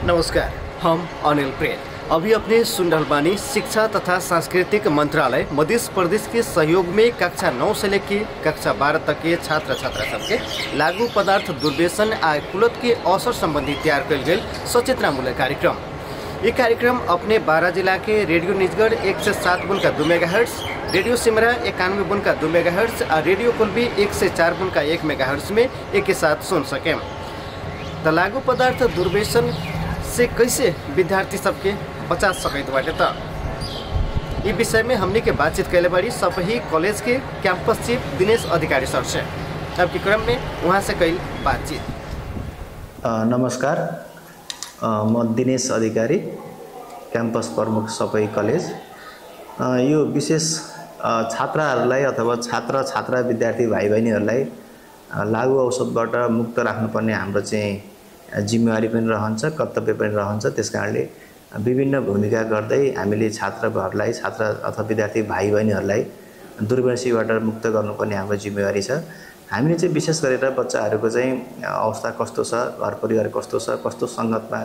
नमस्कार, हम अनिल प्रेम। अभी अपने सुन रहल बानी शिक्षा तथा सांस्कृतिक मंत्रालय मध्य प्रदेश के सहयोग में कक्षा 9 से लेकर कक्षा 12 तक के छात्र छात्रा सबके लागू पदार्थ दुर्व्यसन आ कुलत के अवसर संबंधी तैयार कल गई सचेतनामूलक कार्यक्रम। ये कार्यक्रम अपने 12 जिला के radio Nijgadh 107.2 megahertz, radio Simara 91.2 megahertz और रेडियो कुलबी 104.1 मेगाहर्ट्ज में एक साथ सुन सकें। तो लागू पदार्थ दुर्व्यसन से कैसे विद्यार्थी सबके बचा सकते बाटे त इस विषय में हमने के बातचीत कैले बारी सपही कॉलेज के कैंपस चीफ दिनेश अधिकारी सर से। अब के क्रम में वहाँ से कई बातचीत। नमस्कार, म दिनेश अधिकारी, क्याम्पस प्रमुख सपही कलेज। यो विशेष छात्राहरूलाई अथवा छात्रा विद्यार्थी भाइ बहिनीहरूलाई लागू औषधबाट मुक्त राख्नुपर्ने हाम्रो चाहिँ जिम्मेवारी पनि रहन्छ, कर्तव्य पनि रहन्छ। त्यसकारणले विभिन्न भूमिका गर्दै हामीले छात्रहरूलाई, छात्र अथवा विद्यार्थी भाइ बहिनीहरूलाई दुर्व्यसनीबाट मुक्त गर्नुपर्ने हाम्रो जिम्मेवारी छ। हामीले चाहिँ विशेष गरेर बच्चाहरूको चाहिँ अवस्था कस्तो छ, घर परिवार कस्तो छ, कस्तो सङ्गतमा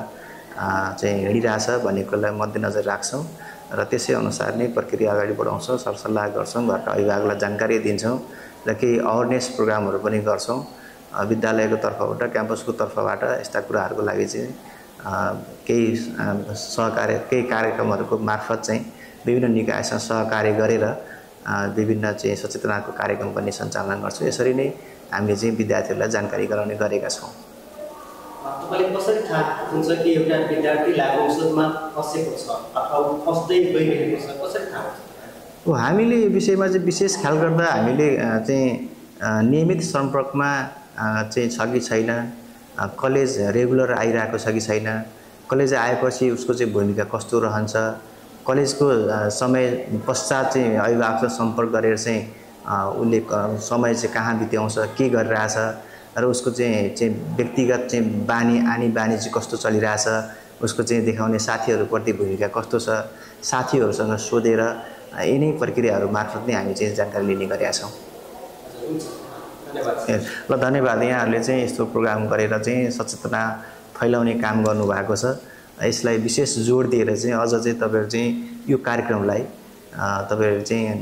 चाहिँ हिँडिरहेछ भन्ने कुरालाई मध्यनजर राख्छौँ र त्यसै अनुसार नै प्रक्रिया अगाडि बढाउँछौँ, सरसल्लाह गर्छौँ, घरका अभिभावकलाई जानकारी दिन्छौँ र केही अवेरनेस प्रोग्रामहरू पनि गर्छौँ। विद्यालयको तर्फबाट, क्याम्पसको तर्फबाट यस्ता कुराहरूको लागि चाहिँ केही सहकार्य, केही कार्यक्रमहरूको मार्फत चाहिँ विभिन्न निकायसँग सहकार्य गरेर विभिन्न चाहिँ सचेतनाको कार्यक्रम पनि सञ्चालन गर्छौँ। यसरी नै हामीले चाहिँ विद्यार्थीहरूलाई जानकारी गराउने गरेका छौँ। तपाईले कसरी थाहा हुन्छ कि एउटा विद्यार्थी लागू औषधमा फसेको छ अथवा फस्दै गइरहेको छ, कसरी थाहा हुन्छ? हामीले यो विषयमा चाहिँ विशेष ख्याल गर्दा हामीले चाहिँ नियमित सम्पर्कमा चाहिँ छ कि छैन, कलेज रेगुलर आइरहेको छ कि छैन, कलेज आएपछि उसको चाहिँ भूमिका कस्तो रहन्छ, कलेजको समय पश्चात चाहिँ अभिभावकसँग सम्पर्क गरेर चाहिँ उसले समय चाहिँ कहाँ बिताउँछ, के गरिरहेछ र उसको चाहिँ व्यक्तिगत चाहिँ आनी बानी चाहिँ कस्तो चलिरहेछ, उसको चाहिँ देखाउने साथीहरूप्रति भूमिका कस्तो छ, साथीहरूसँग सोधेर यिनै प्रक्रियाहरू मार्फत नै हामी चाहिँ जानकारी लिने गरेका छौँ। ल धन्यवाद। यहाँहरूले चाहिँ यस्तो प्रोग्राम गरेर चाहिँ सचेतना फैलाउने काम गर्नुभएको छ। यसलाई विशेष जोड दिएर चाहिँ अझ चाहिँ तपाईँहरू चाहिँ यो कार्यक्रमलाई तपाईँहरू चाहिँ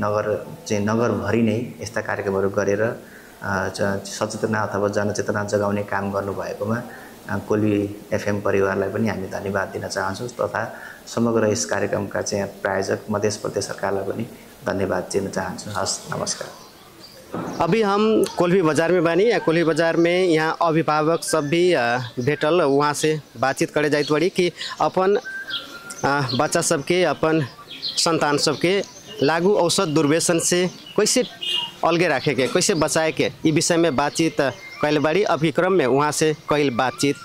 नगरभरि नै यस्ता कार्यक्रमहरू गरेर सचेतना अथवा जनचेतना जगाउने काम गर्नुभएकोमा कोली एफएम परिवारलाई पनि हामी धन्यवाद दिन चाहन्छौँ तथा समग्र इस कार्यक्रमका चाहिँ प्रायोजक मध्य प्रदेश सरकारलाई पनि धन्यवाद दिन चाहन्छौँ। हस्, नमस्कार। अभी हम कोल्भी बाज़ार में बानी या कोल्भी बाज़ार में यहाँ अभिभावक सब भी भेटल, वहाँ से बातचीत करे जाइत बड़ी कि अपन बच्चा सबके, अपन संतान सबके लागू औषध दुर्व्यसन से कैसे अलगे रखे के, कैसे बचाए के, इस विषय में बातचीत कैल बाड़ी। अब के क्रम में वहाँ से कैल बातचीत।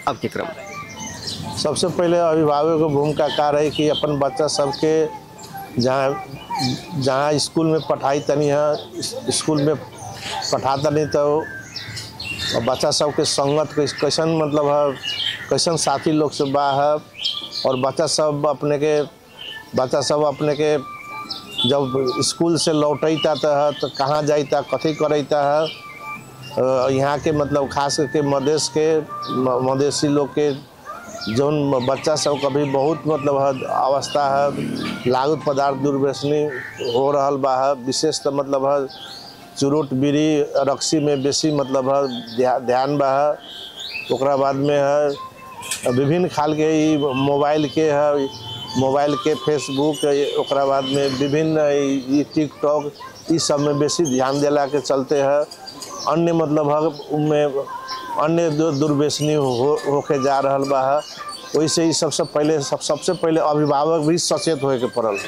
अब के क्रम सबसे पहले अभिभावक की भूमिका का रही कि अपन बच्चा सबके जहाँ स्कूल में पढ़ाई तनी है, स्कूल में पढ़ाता नहीं तो बच्चा सबके संगत कैसन मतलब है, कैसन साथी लोग से बा है और बच्चा सब अपने के जब स्कूल से लौटता है तो कहाँ जाता, कथी करता है। यहाँ के मतलब खास करके मधेसी लोग के जौन बच्चा सब कभी बहुत मतलब है अवस्था है लागू पदार्थ दुर्व्यसनी हो रहा बा है। विशेष तो मतलब है चुरुट बीड़ी रक्सी में बेसी मतलब है ध्यान बा है। ओकरा बाद में है विभिन्न खाल के मोबाइल के फेसबुक, ओकरा बाद में विभिन्न टिकटॉक, इस सब में बेसी ध्यान दिला के चलते है अन्य मतलब है उनमें अन्य दुर्व्यसनी होके जा रहा बा है। वैसे ही सबसे पहले अभिभावक भी सचेत होए के पड़ल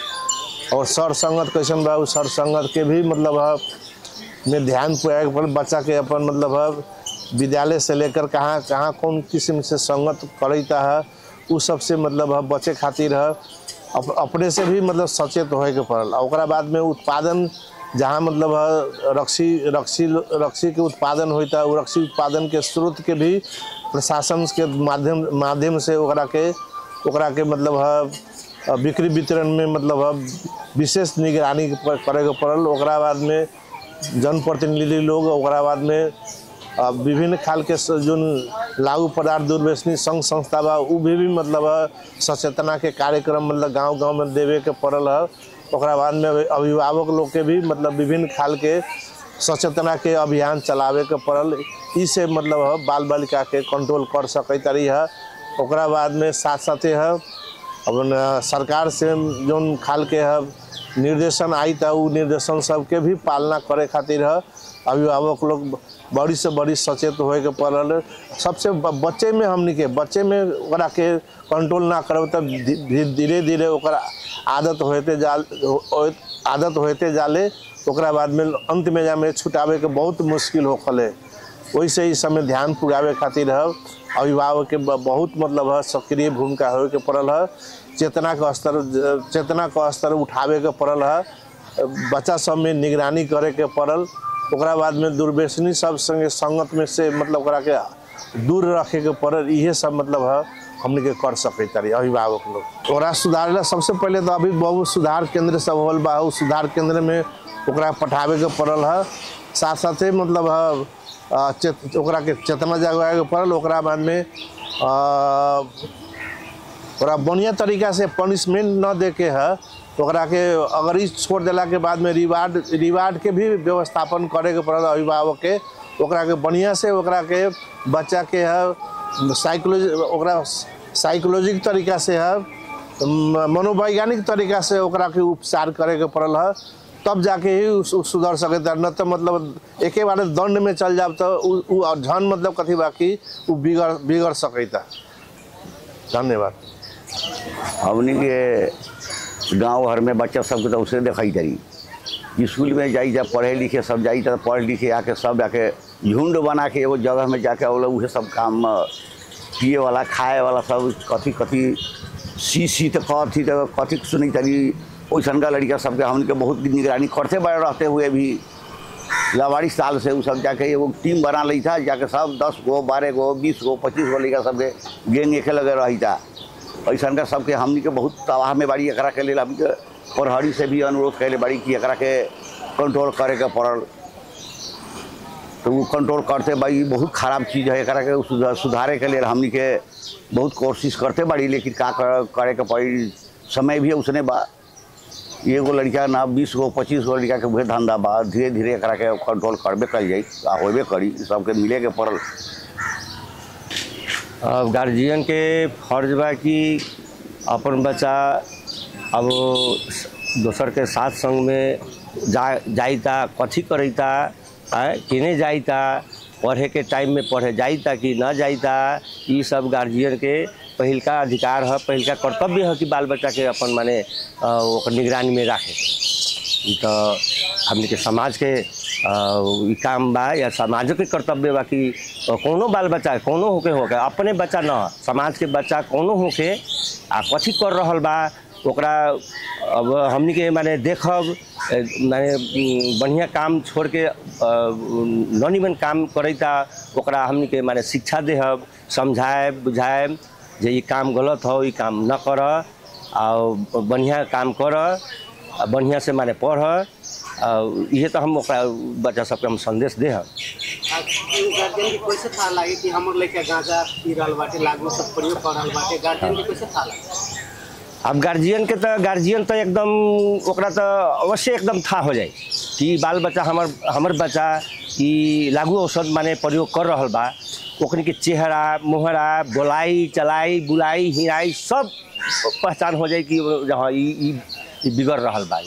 और सर संगत कैसन बा, सर संगत के भी मतलब है में ध्यान पुआए के पड़ल। बच्चा के अपन मतलब है विद्यालय से लेकर कहाँ कौन किस्म से संगत करता है उस सबसे मतलब है बचे खातिर है अपने से भी मतलब सचेत होए के पड़ल। ओकरा बाद में उत्पादन जहाँ मतलब है रक्सी के उत्पादन होता है, वो रक्सी उत्पादन के स्रोत के भी प्रशासन के माध्यम से ओकरा के मतलब है बिक्री वितरण में मतलब है विशेष निगरानी करे के पड़ल। ओकरा बाद में जनप्रतिनिधि लोग, ओकरा बाद में विभिन्न खाल के जो लागू पदार्थ दुर्व्यसनी संघ संस्था बा उ भी मतलब सचेतना के कार्यक्रम मतलब गांव-गांव में देवे के पड़ल है। ओकरा बाद में अभिभावक लोग के भी मतलब विभिन्न खाल के सचेतना के अभियान चलावे के पड़ल। इसे मतलब बाल बालिका के कंट्रोल कर सके तरी है। ओकरा बाद में साथ साथे है अब सरकार से जो खाल के है निर्देशन आई था उ निर्देशन सबके भी पालना करे खातिर है अभिभावक लोग बड़ी से बड़ी सचेत होए के पड़ल। सबसे बच्चे में हमनी के बच्चे में ओकरा के कंट्रोल ना करब तब धीरे धीरे ओकरा आदत होते जाले ओकरा बाद में अंत में जामे छुटावे के बहुत मुश्किल होखले। वैसे इस समय ध्यान पुरावे खातिर है अभिभावक के बहुत मतलब है सक्रिय भूमिका होए के पड़ल है। चेतना का स्तर उठावे के पड़ल है। बच्चा सब में निगरानी करे के पड़ल। ओकरा बाद में दुर्व्यसनी सब संगे संगत में से मतलब ओकरा के दूर रखे के पड़ल। इहे सब मतलब है हमने के कर सके तारी अभिभावक लोग। ओकरा सुधारेला सबसे पहले तो अभी बहुत सुधार केंद्र सब होल बा। सुधार केंद्र में ओकरा पठावे के पड़ल है। साथ साथे मतलब है ओकरा के चेतना जगावे के पड़ल। ओकरा बाद में ओकरा बढ़िया तरीका से पनिशमेंट न दे के है ओकरा के अगर इस छोड़ देला के बाद में रिवार्ड के भी व्यवस्थापन करे के पड़ल अभिभावक के। ओकरा के बढ़िया से ओकरा के बच्चा के है साइकोलॉजिक तरीका से है मनोवैज्ञानिक तरीका से ओकरा के उपचार करे के पड़ल है। तब जाके ही सुधर सके। न तो मतलब एके बार दंड में चल जाब तो झन मतलब कथी बाकी बिगड़ सकेता। धन्यवाद। हमनी के गांव घर में बच्चा सबके तो उसे दिखाई तरी स्कूल में जाई जब पढ़े लिखे सब जाई तो पढ़ लिखे आके सब जाके झुंड बना के एगो जगह में जाके वो लोग सब काम पिए वाला खाए वाला सब कथी कथी सी तो कथी तो कथी सुनी तरी वैसन का लड़का सबके हमने के बहुत निगरानी करते बड़े रहते हुए भी 40 साल से वो सब जाके एगो टीम बना ली था जाके सब 10 गो 12 गो 20 गो 25 गो लड़का सबके गेंग एके लगे रही था। ऐसा का सबके हमनी के बहुत तबाह में बाड़ी एकरा के लिए हमनी के प्रहरी से भी अनुरोध कैले बाड़ी कि एकरा के कंट्रोल करे के पड़ल। तो वो कंट्रोल करते बाड़ी बहुत खराब चीज़ है। एकरा के सुधारे के लिए हमनी के बहुत कोशिश करते बाड़ी लेकिन का करे के पड़ी समय भी उसने बा एगो लड़का ना 20 गो 25 गो लड़का के वह धंधा बा। धीरे धीरे एकरा के कंट्रोल करबे कल जाई होबे करी सबके मिले के पड़ल। अब गार्जियन के फर्ज बा कि अपन बच्चा अब दोसर के साथ संग में जाइता कथी करता किने जाइता पढ़े के टाइम में पढ़े जाइता कि न जाइता ये सब गार्जियन के पहिलका अधिकार है पहिलका कर्तव्य है कि बाल बच्चा के अपन माने निगरानी में रखे। तो हमने के समाज के काम बा या समाज के कर्तव्य बा कि कोनो बाल बच्चा कोनो होके अपने बच्चा न समाज के बच्चा कोनो होके आ कथी कर रहल बा ओकरा अब हमनी के माने देखब माने बढ़िया काम छोड़ के ननिमन काम करता ओकरा हमनी के माने शिक्षा देहब समझाए बुझाए जे ये काम गलत हो ये काम न कर और बढ़िया काम कर बढ़िया से माने पढ़। ये तो हम बच्चा सबके हम संदेश दे। गार्जियन के कैसे था लगे कि हमर लड़का गांजा पी रहल बाटे लागू सब प्रयोग कर रहल बाटे गार्जियन के कैसे था लगे? अब गार्जियन तो एकदम ओकरा तो अवश्य एकदम था हो जाए कि बाल बच्चा हमर बच्चा कि लागू औषध माने प्रयोग कर रहल बा। ओकनी के चेहरा मोहरा बोलाई चलाई बुलाई हिराई सब पहचान हो जाए कि हाँ ई बिगड़ रहल बा।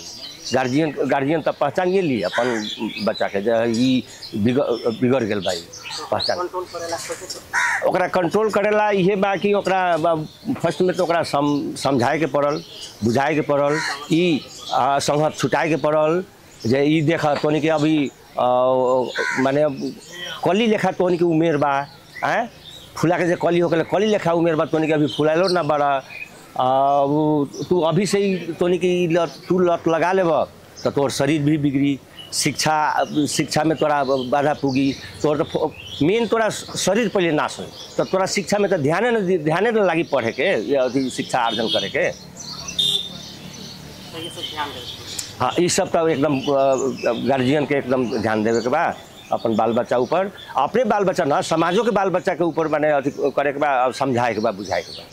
गार्जियन तो पहचान ये ली अपन बच्चा के ई बिगड़ गेल बा पहचान। ओकरा कंट्रोल करेला इहे बा कि ओकरा फर्स्ट में तो ओकरा समझाए के पड़ल बुझाए के पड़ल ई संगत छुटाए के पड़ल जे ई देख तोनी के अभी माने कली लेखा तोनी के उमेर बा फूला के जे कली होके कली लेखा उमेर बा तोनी के अभी फुलालो ना बड़ा तू अभी से ही तोनी की तू लत लगा लेब तो तोर शरीर भी बिगड़ी शिक्षा में तोरा बाधा पुगी तोर तो मेन तोरा शरीर पहले नाश हो तो तोरा शिक्षा में तो ध्यान न लागी पढ़े के शिक्षा आर्जन करे के। हाँ ये सब तो एकदम गार्जियन के एकदम ध्यान देवे के बा अपन बाल बच्चा ऊपर, अपने बाल बच्चा ना समाजों के बाल बच्चा के ऊपर माने अथी करे के बा, समझाए के बा, बुझाए के बा।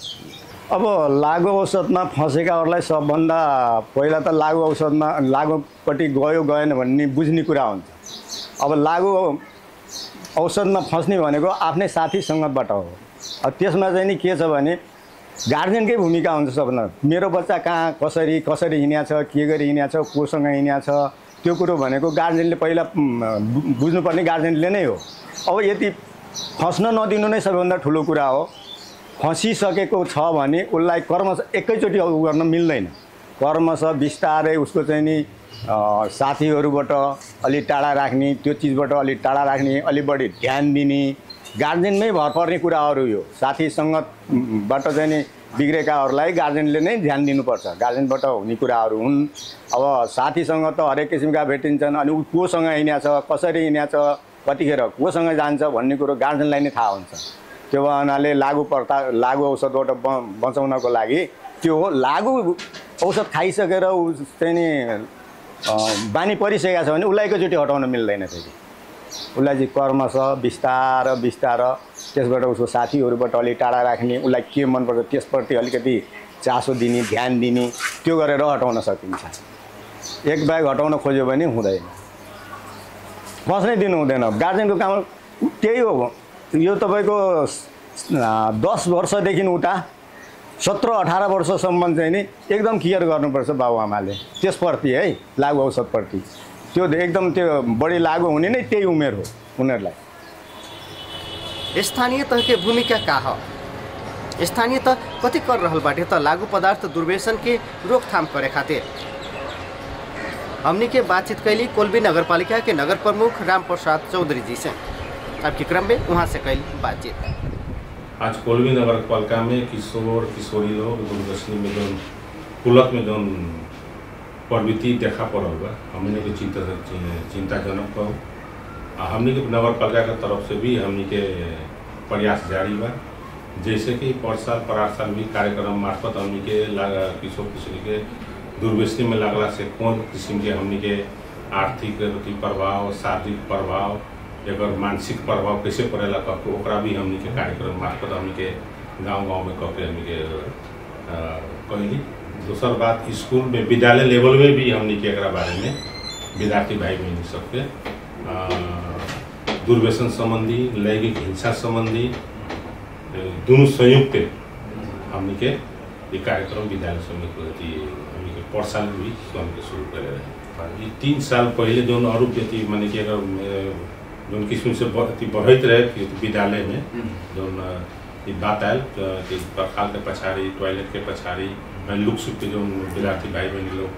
अब लागु औषधमा फँसेकाहरूलाई सबभन्दा पहिला त लागु औषधमा लागुपट्टि गयो गएन भन्ने बुझ्ने कुरा हुन्छ। अब लागु औषधमा फस्ने भनेको आफ्नै साथी सङ्गतबाट हो। अब त्यसमा चाहिँ नि के छ भने गार्जेनकै भूमिका हुन्छ सबभन्दा। मेरो बच्चा कहाँ कसरी हिँड्या छ, के गरी हिँड्या छ, कोसँग हिँड्या छ, त्यो कुरो भनेको गार्जेनले पहिला बुझ्नुपर्ने गार्जेनले नै हो। अब यदि फस्न नदिनु नै सबैभन्दा ठुलो कुरा हो। फँसिसकेको छ भने उसलाई कर्मशः एकैचोटि गर्न मिल्दैन। कर्मशः बिस्तारै उसको चाहिँ नि साथीहरूबाट अलि टाढा राख्ने, त्यो चिजबाट अलि टाढा राख्ने, अलि बढी ध्यान दिने, गार्जेनमै भर पर्ने कुराहरू यो। साथी सङ्गतबाट चाहिँ नि बिग्रेकाहरूलाई गार्जेनले नै ध्यान दिनुपर्छ। गार्जेनबाट हुने कुराहरू हुन्। अब साथीसँग त हरेक किसिमका भेटिन्छन्, अनि ऊ कोसँग हिँड्या छ, कसरी हिँड्या छ, कतिखेर कोसँग जान्छ भन्ने कुरो गार्जेनलाई नै थाहा हुन्छ। त्यो हुनाले लागु औषधबाट बचाउनको लागि त्यो हो। लागु औषध खाइसकेर ऊ चाहिँ नि बानी परिसकेको छ भने उसलाई एकैचोटि हटाउन मिल्दैन। फेरि उसलाई चाहिँ कर्मशः बिस्तार त्यसबाट उसको साथीहरूबाट अलिक टाढा राख्ने, उसलाई के मनपर्छ त्यसप्रति अलिकति चासो दिने, ध्यान दिने, त्यो गरेर हटाउन सकिन्छ। एक ब्याग हटाउन खोज्यो भने हुँदैन, बस्नै दिनु हुँदैन। गार्जेनको काम त्यही हो। यो तपाईँको 10 वर्षदेखि उता 17-18 वर्षसम्म चाहिँ नि एकदम केयर गर्नुपर्छ बाबुआमाले त्यसप्रति है, लागु औषधप्रति। त्यो एकदम त्यो बढी लागु हुने नै त्यही उमेर हो उनीहरूलाई। स्थानीय तह के भूमिका का हो? स्थानीय तह कति कर रहल बाटे त लागू पदार्थ दुर्व्यसन के रोकथाम करे खातिर? हमने के बातचीत कैली कोल्बी नगरपालिका के नगर प्रमुख राम प्रसाद चौधरी जी से। अब के क्रम में वहाँ से कैली बातचीत। आज कोल्बी नगरपालिका में किशोर किशोरी लोग दुर्व्यसनी में जो कुलत में जो प्रवृत्ति देखा पड़ल बा, हमने के चिंताजनक हो। हमने के नगरपालिका के तरफ से भी हमने के प्रयास जारी बा। जैसे कि पर साल भी कार्यक्रम मार्फत हमने के किशोर किशोरी के दुर्व्यसनी में लगला से कौन किस्म के हमने के आर्थिक प्रभाव, शारीरिक प्रभाव, एकर मानसिक प्रभाव कैसे पड़ेला कह ओकरा भी हमने के कार्यक्रम मार्फत हमने के गाँव में कह के हमने के कहली। दूसर बात, स्कूल में विद्यालय लेवल में भी हमने के एकरा बारे में विद्यार्थी भाई बहन सबके दुर्व्यसन संबंधी, लैंगिक हिंसा संबंधी दोनों संयुक्त हमने के ये कार्यक्रम विद्यालय समिति हमने के पर साल भी स्वयं के शुरू करे रहे। ये 3 साल पहले जो आरोप माने कि अगर जो किस्म से बढ़त रहे विद्यालय में जो बात आयल कि बरखाल के पछाड़ी, टॉयलेट के पछाड़ी लुक सुख के जो विद्यार्थी भाई बहन लोग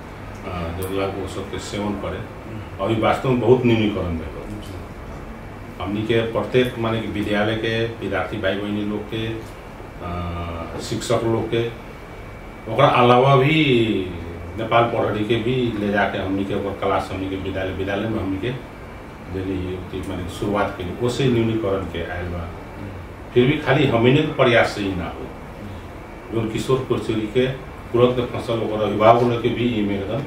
जो लागू औषध के सेवन करे, और ये वास्तव में बहुत न्यूनीकरण में हमनी के प्रत्येक माने कि विद्यालय के विद्यार्थी भाई बहनी लोग के, शिक्षक लोग के, ओकरा अलावा भी नेपाल पढ़ी के भी ले जाके हमनी के क्लास हमनी के विद्यालय में हमनी के माने शुरुआत के लिए उससे न्यूनीकरण के आयल बा। फिर भी खाली हमने के प्रयास से ही ना हो, जो किशोर किशोरी के कुलत के फसल और अभिभावकों के भी एकदम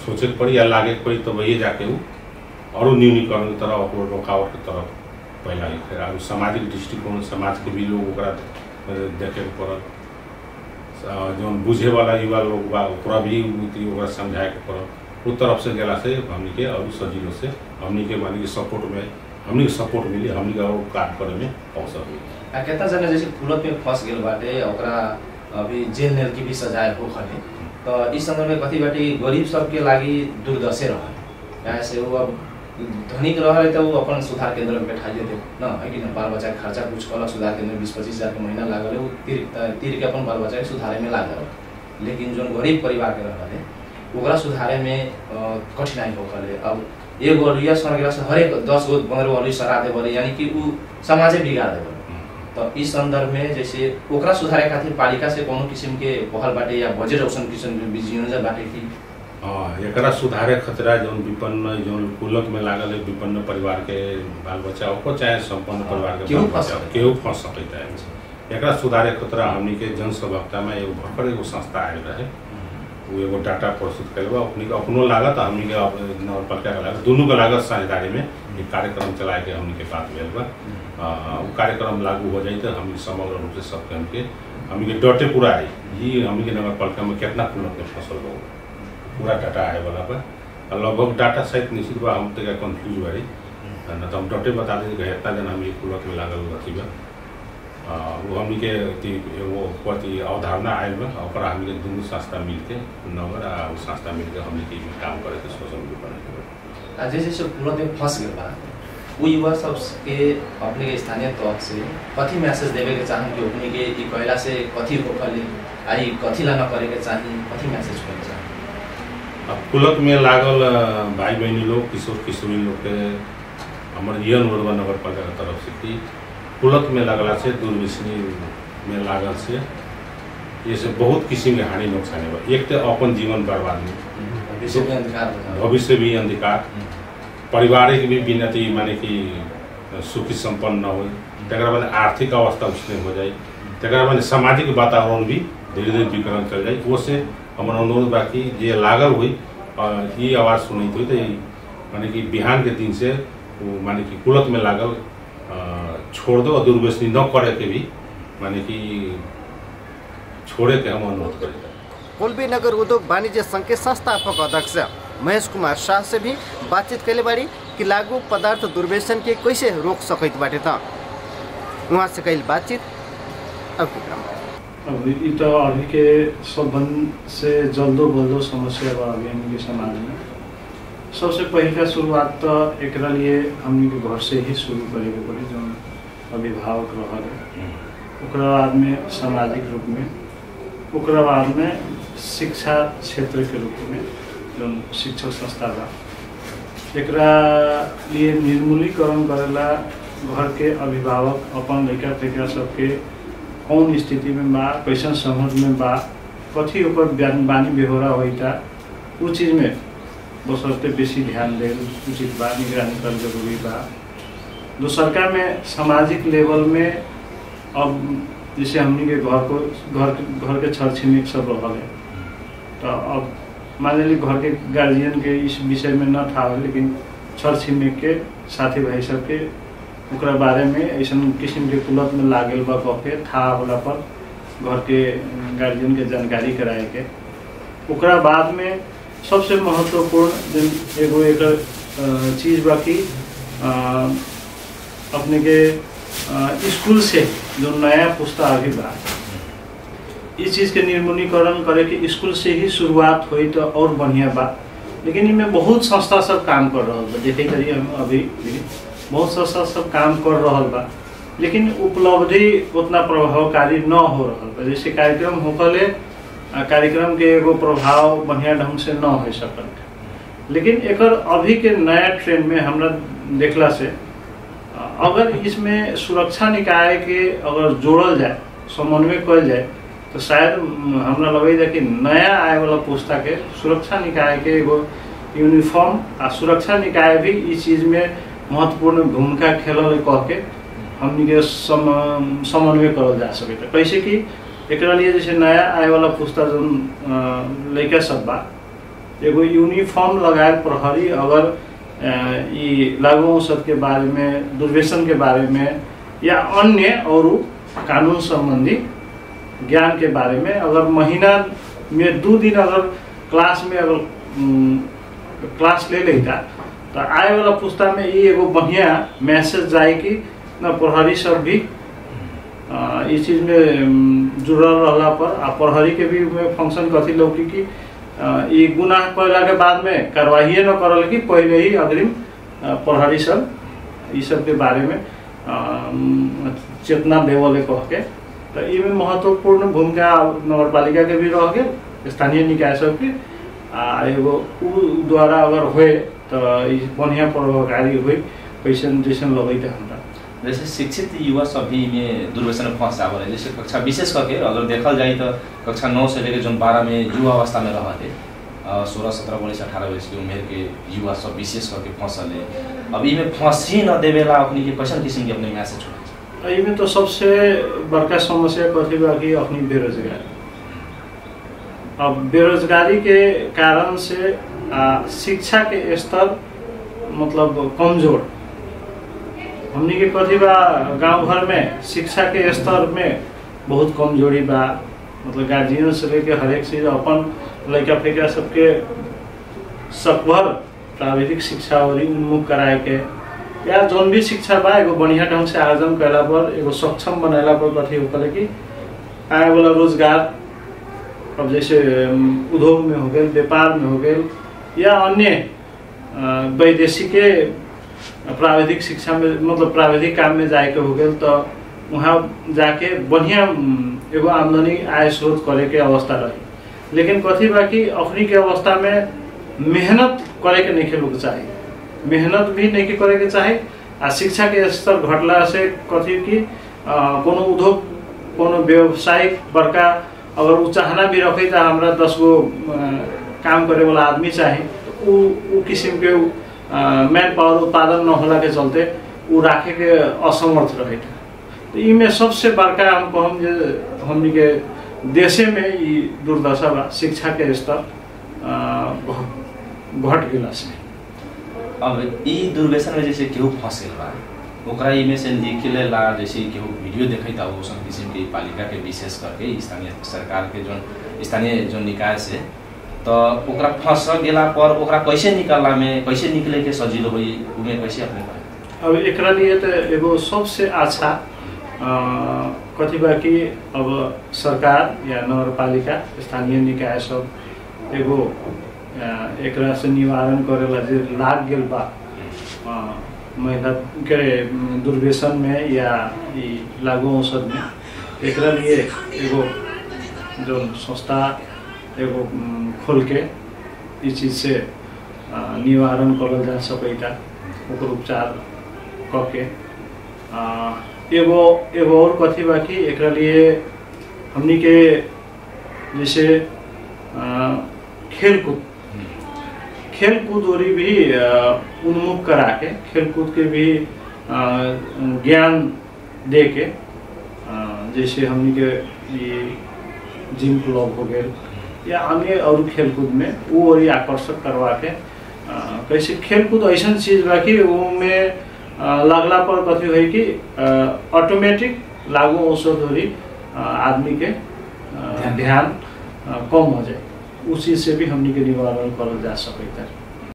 सोचे पड़ी या लागे पड़ी, तो वही जाके वो और न्यूनीकरण की तरफ और रोकावट की तरफ पहला ही फिर और सामाजिक दृष्टिकोण समाज के भी लोग देखे पड़ल, जो बुझे वाला युवा लोग बा भी समझाए के पड़ल। उस तरफ से गला से हमनी के और सजीलों से हमनी के मानी के सपोर्ट में हमनी के सपोर्ट मिली, हमनी का वो कार्य करे में अवसर मिली। कितना जना जैसे कुलत में फंस गए बाटे ओकरा अभी जेल नेल की भी सजाए हो खने, तो इस संदर्भ में कथी बाटी गरीब सबके लागी दुर्दशे रहा है। ऐसे वो अब धनिक रहे तो वो अपन सुधार केंद्र में बैठा देते ना है कि बाल बच्चा के खर्चा कुछ अलग सुधार केंद्र 20-25 हज़ार के महीना लागल वो तीर के अपन बाल बच्चा के सुधारे में लागल। लेकिन जो गरीब परिवार के रहले ओकरा सुधारे में कठिनाई होखले। अब एगो रुया सन से हर एक 10 गो 15 गो सरा दे बोले, यानी कि वो समाजे बिगाड़ दे। तो इस संदर्भ में जैसे ओकरा सुधारे खातिर पालिका से कोनो किस्म के पहल बाटे या बजट ऑप्शन किस्म के योजना बाटे की एकरा सुधारे खतरा जो विपन्न जो कुलक में लागल है विपन्न परिवार के बाल बच्चा को चाहे संपन्न परिवार के केहू फंस सकता है। एकरा सुधारे खतरा हमनी के जनसभा में एगो भरकर एगो संस्था आयल रहे, वो एगो डाटा प्रस्तुत कर अपनी अपनो लागत हमनी के नगरपालिका के लागत दोनों के लागत साझेदारी में ये कार्यक्रम चला के हमने के बात भेल बा। वो कार्यक्रम लागू हो जाए तो हम समग्र रूप से सबके हमके डटे पूरा आई ये हमके नगर पालिका में कितना कुलत में फसल हो पूरा डाटा आए वाला बा। लगभग डाटा सहित निश्चित बा हम तक कन्फ्यूज बारी न तो हम डटे बता दें कि इतना जन हम ये कुलत में लागल अथी बा। वो हमनी के वो कति अवधारणा आयल बा और हमनी के दुनू संस्था मिलके नगर आ वो संस्था मिलके हमनी के काम करे के सोचल बने। जैसे कुलत में फंस गए बा वो युवा सबके अपने के स्थानीय तौर से कथी मैसेज देवे के चाहूँ कि अपने के ई कहला से कथी होखले आई कथी ला न करे के चाहिए कथी मैसेज करे चाहिए। अब कुलत में लागल भाई बहनी लोग किशोर किशोरी लोग के हमारे यन वर्मा नगर पालिका की तरफ से कि कुलत में लगला से दुर्व्यसनी में लागल से ये से बहुत किस्म के हानि नुकसान है। एक तो अपन जीवन बर्बाद में भविष्य भी अंधकार पारिवारिक भी बिनती माने कि सुखी संपन्न न हो तक बाद आर्थिक अवस्था उसमें हो जाए तक बाद सामाजिक वातावरण भी धीरे धीरे विकरण चल जाए। वो से हमारा अनुरोध बा कि जे लागल हुई ये आवाज़ सुनी हुई तो माने कि बिहान के दिन से वो माने कि कुलत में लागल छोड़ दो और दुर्व्यसनी न करे के भी माने कि छोड़े के हम अनुरोध करें। कोल्बी नगर उद्योग वाणिज्य संघ के संस्थापक अध्यक्ष महेश कुमार शाह से भी बातचीत कैले बाड़ी कि लागू पदार्थ दुर्व्यसन के कैसे रोक सकते बाटे था वहाँ से कैल बातचीत अब अभी तो अभी के सबभन्दा से जल्दो बल्दो समस्या बा अभी हमके समाज में। सबसे पहले शुरुआत तो एक लिए हमने के घर से ही शुरू करे के पड़ी जो अभिभावक रहे ओकरा बाद में सामाजिक रूप में ओकरा बाद में शिक्षा क्षेत्र के रूप में जो शिक्षक संस्था बा एकरा लिए निर्मूलीकरण करेला घर के अभिभावक अपन लड़का फैका सबके कौन स्थिति में बा कैसन समझ में बा कथी ऊपर बानी बेहोरा होता वो चीज़ में बसरते बेसी ध्यान दे उचित बा निगरानी कर जरूरी बा। दूसरका में सामाजिक लेवल में अब जैसे हमनी के घर के छर छिमेक सब रहल है तो अब मान ली घर के गार्जियन के इस विषय में न था लेकिन छर छिमेक के साथी भाई सबके ओकरा बारे में ऐसा किस्म के कुलत में लागल बा कह के था होला पर घर के गार्जियन के जानकारी कराए के ओकरा बाद में सबसे महत्वपूर्ण एगो एक चीज़ बा कि अपने के स्कूल से जो नया पुस्ता अभी बा इस चीज़ के निर्मूलीकरण करे कि स्कूल से ही शुरुआत हुई तो और बढ़िया बा। लेकिन इनमें बहुत संस्था सब काम कर रहा बा देखे करिए हम अभी भी बहुत संस्था सब काम कर रहा बा लेकिन उपलब्धि उतना प्रभावकारी न हो रहा बा। जैसे कार्यक्रम होकले कार्यक्रम के एगो प्रभाव बढ़िया ढंग से न हो सकल लेकिन एकर अभी के नया ट्रेंड में हमरा देखला से अगर इसमें सुरक्षा निकाय के अगर जोड़ल जाए समन्वय कल जाए तो शायद हमरा लगे कि नया आए वाला पुस्ता के सुरक्षा निकाय के एगो यूनिफॉर्म आ सुरक्षा निकाय भी इस चीज़ में महत्वपूर्ण भूमिका खेलल कह के हमनी के समन्वय करल जा सके। कैसे कि एक लिए जैसे नया आए वाला पुस्ता जो लड़का सब बा एगो यूनिफॉर्म लगाए प्रहरी अगर ये लागू औषध के बारे में दुर्व्यसन के बारे में या अन्य और कानून संबंधी ज्ञान के बारे में अगर महीना में 2 दिन अगर क्लास में अगर क्लास ले लेता तो आए वाला पुस्ता में ये एगो बढ़िया मैसेज जाए कि न प्रहरी सब भी इस चीज़ में जुड़ल रहला पर आ प्रहरी के भी फंक्शन कथी लौकी कि ये गुनाह कैला के बाद में कार्रवाई न करल कि पहले ही अग्रिम प्रहरी सब इस सब के बारे में चेतना देवले कह के तो इनमें महत्वपूर्ण भूमिका नगर पालिका के भी रह गए स्थानीय निकाय सब के एगो द्वारा अगर हुए तो बढ़िया प्रभावकारी हुई कैसन जैसन लगे हमरा। जैसे शिक्षित युवा सभी में दुर्व्यसन में फंस जावल है जैसे कक्षा विशेष करके अगर देखल जाए तो कक्षा 9 से लेकर जो 12 में युवा अवस्था में रहते 16, 17, 19, 18 वर्ष की उम्र के युवा सब विशेष करके फंसल है। अब इनमें फंसी न देवेला अपनी के कैसन किस्म के अपने मैसेज छोड़े इनमें तो सबसे बड़का समस्या कथी बा कि अपनी बेरोजगारी। अब बेरोजगारी के कारण से शिक्षा के स्तर मतलब कमजोर हमनी के कथी बा गांव भर में शिक्षा के स्तर में बहुत कमजोरी बा। मतलब गार्जियन से लेके हर एक चीज अपन लड़का फैका सबके सकभर प्राविधिक शिक्षा और उन्मुख कराए के या जौन भी शिक्षा बा एगो बढ़िया ढंग से आयोजन कैला पर एगो सक्षम बनैला पर कथी होकर कि आए वाला रोजगार अब जैसे उद्योग में हो गए, व्यापार में हो गए या अन्य वैदेशिक प्राविधिक शिक्षा में मतलब प्राविधिक काम में जाए के हो गए तो वहाँ जाके बढ़िया एगो आमदनी आय स्रोत करे के अवस्था रही। लेकिन कथी बा कि अखनी के अवस्था में मेहनत करे के नहीं लोग चाहिए, मेहनत भी नहीं करे के चाहे आ शिक्षा के स्तर घटला से कथी कि कोनो उद्योग कोनो व्यवसायिक बड़का अगर उ चाहना भी रखे तो हमरा 10 गो काम करे वाला आदमी चाहिए तो उ किस्म के मैन पावर उत्पादन न होला के चलते उ राखे के असमर्थ रहे। तो इमे सबसे बड़का हम कहम जे हमनी के देशे में ई दुर्दशा बा शिक्षा के स्तर घट गेला से। अब ई दुर्व्यसन में जैसे केहू फंस गल बा ओकरा इमे से निकलेला जैसे केहू वीडियो देखता हो सब किस्म के पालिका के विशेष करके स्थानीय सरकार के जो स्थानीय जो निकाय से तो ओकरा फंस गेला पर ओकरा कैसे निकालला में कैसे निकले के सजिलो होई उमे कैसे अपने कहे। अब एकरा लिए तो एगो सबसे अच्छा कथी बा कि अब सरकार या नगरपालिका स्थानीय निकाय सब एगो एकरा से निवारण करेला जे लाग गेल बा महिला के दुर्व्यसन में या लागू औषध में एकरा लिए एगो जो संस्था एगो खोल के इस चीज से निवारण करल जा सकता ओकर उपचार करके एगो और कथी बा कि एकरा लिए हमनी के जैसे खेलकूद और भी उन्मुख करा के खेलकूद के भी ज्ञान दे के जैसे हमनी के ये जिम क्लब हो गए या अन्य और खेलकूद में वो और आकर्षक करवा के कैसे खेलकूद ऐसा चीज बा कि वो में लगला पर कथी है कि ऑटोमेटिक लागू औषध हो आदमी के ध्यान कम हो जाए उस चीज से भी हमनी के निवारण करल जा सकता है।